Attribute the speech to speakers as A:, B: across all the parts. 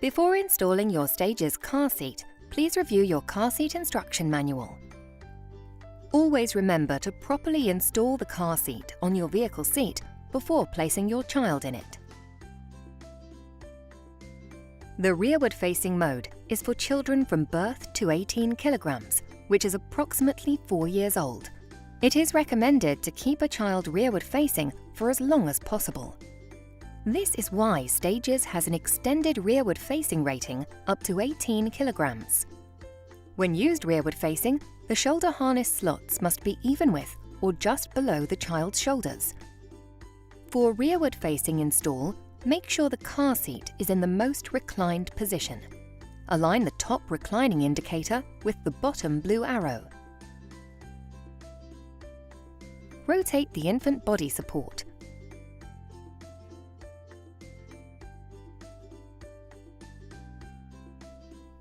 A: Before installing your Stages car seat, please review your car seat instruction manual. Always remember to properly install the car seat on your vehicle seat before placing your child in it. The rearward-facing mode is for children from birth to 18 kilograms, which is approximately 4 years old. It is recommended to keep a child rearward-facing for as long as possible. This is why Stages has an extended rearward-facing rating up to 18 kilograms. When used rearward-facing, the shoulder harness slots must be even with or just below the child's shoulders. For rearward-facing install, make sure the car seat is in the most reclined position. Align the top reclining indicator with the bottom blue arrow. Rotate the infant body support.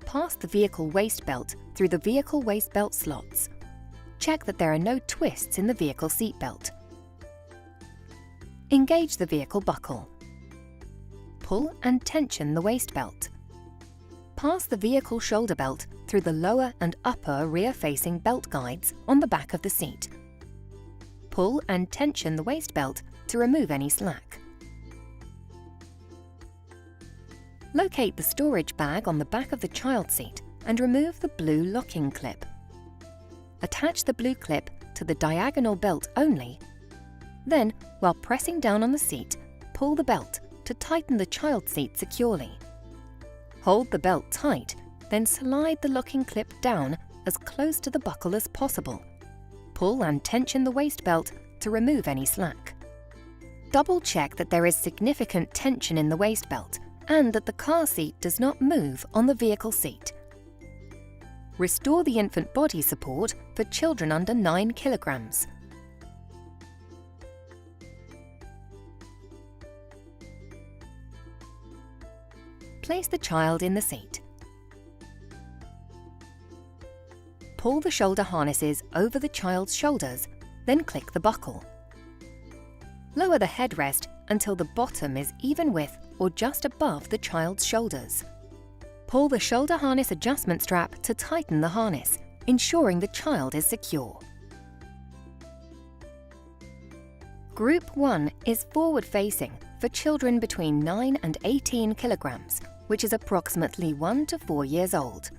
A: Pass the vehicle waist belt through the vehicle waist belt slots. Check that there are no twists in the vehicle seat belt. Engage the vehicle buckle. Pull and tension the waist belt. Pass the vehicle shoulder belt through the lower and upper rear-facing belt guides on the back of the seat. Pull and tension the waist belt to remove any slack. Locate the storage bag on the back of the child seat and remove the blue locking clip. Attach the blue clip to the diagonal belt only. Then, while pressing down on the seat, pull the belt to tighten the child seat securely. Hold the belt tight, then slide the locking clip down as close to the buckle as possible. Pull and tension the waist belt to remove any slack. Double-check that there is significant tension in the waist belt and that the car seat does not move on the vehicle seat. Restore the infant body support for children under 9 kilograms. Place the child in the seat. Pull the shoulder harnesses over the child's shoulders, then click the buckle. Lower the headrest until the bottom is even with or just above the child's shoulders. Pull the shoulder harness adjustment strap to tighten the harness, ensuring the child is secure. Group 1 is forward-facing for children between 9 and 18 kilograms, which is approximately 1 to 4 years old.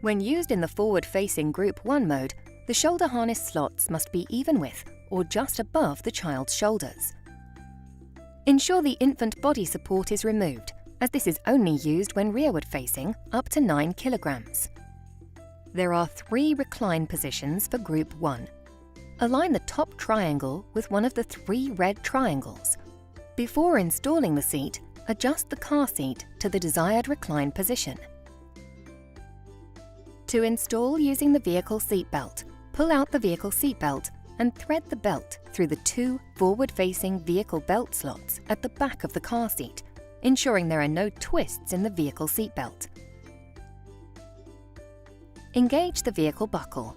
A: When used in the forward-facing Group 1 mode, the shoulder harness slots must be even with or just above the child's shoulders. Ensure the infant body support is removed, as this is only used when rearward-facing up to 9 kilograms. There are 3 recline positions for Group 1. Align the top triangle with one of the 3 red triangles. Before installing the seat, adjust the car seat to the desired recline position. To install using the vehicle seat belt, pull out the vehicle seat belt and thread the belt through the 2 forward-facing vehicle belt slots at the back of the car seat, ensuring there are no twists in the vehicle seat belt. Engage the vehicle buckle.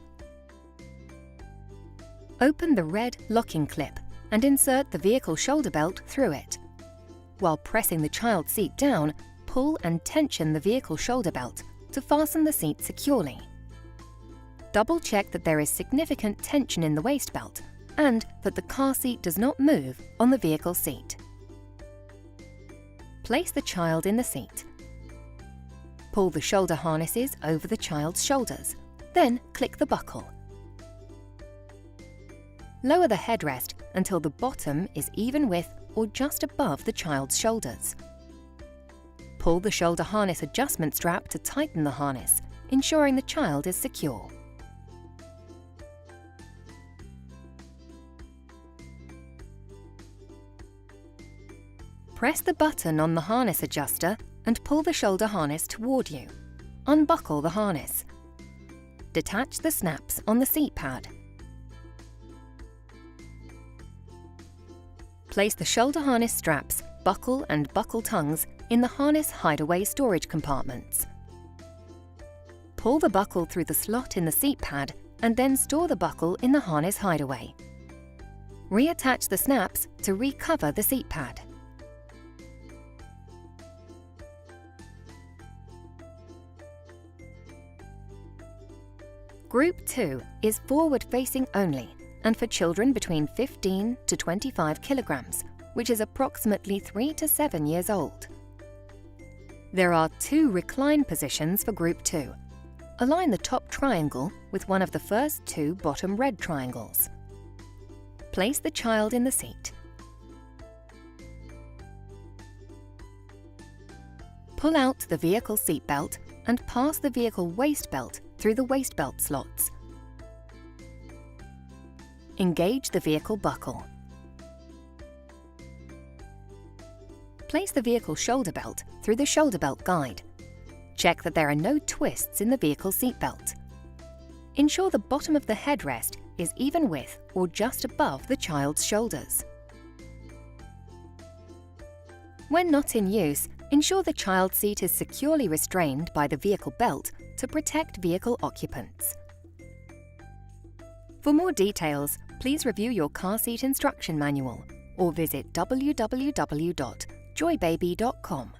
A: Open the red locking clip and insert the vehicle shoulder belt through it. While pressing the child seat down, pull and tension the vehicle shoulder belt to fasten the seat securely. Double-check that there is significant tension in the waist belt and that the car seat does not move on the vehicle seat. Place the child in the seat. Pull the shoulder harnesses over the child's shoulders, then click the buckle. Lower the headrest until the bottom is even with or just above the child's shoulders. Pull the shoulder harness adjustment strap to tighten the harness, ensuring the child is secure. Press the button on the harness adjuster and pull the shoulder harness toward you. Unbuckle the harness. Detach the snaps on the seat pad. Place the shoulder harness straps, buckle and buckle tongues in the harness hideaway storage compartments. Pull the buckle through the slot in the seat pad and then store the buckle in the harness hideaway. Reattach the snaps to recover the seat pad. Group 2 is forward-facing only and for children between 15 to 25 kilograms, which is approximately 3 to 7 years old. There are 2 recline positions for Group 2. Align the top triangle with one of the first 2 bottom red triangles. Place the child in the seat. Pull out the vehicle seat belt and pass the vehicle waist belt through the waist belt slots. Engage the vehicle buckle. Place the vehicle shoulder belt through the shoulder belt guide. Check that there are no twists in the vehicle seat belt. Ensure the bottom of the headrest is even with or just above the child's shoulders. When not in use, ensure the child seat is securely restrained by the vehicle belt to protect vehicle occupants. For more details, please review your car seat instruction manual or visit www.joybaby.com.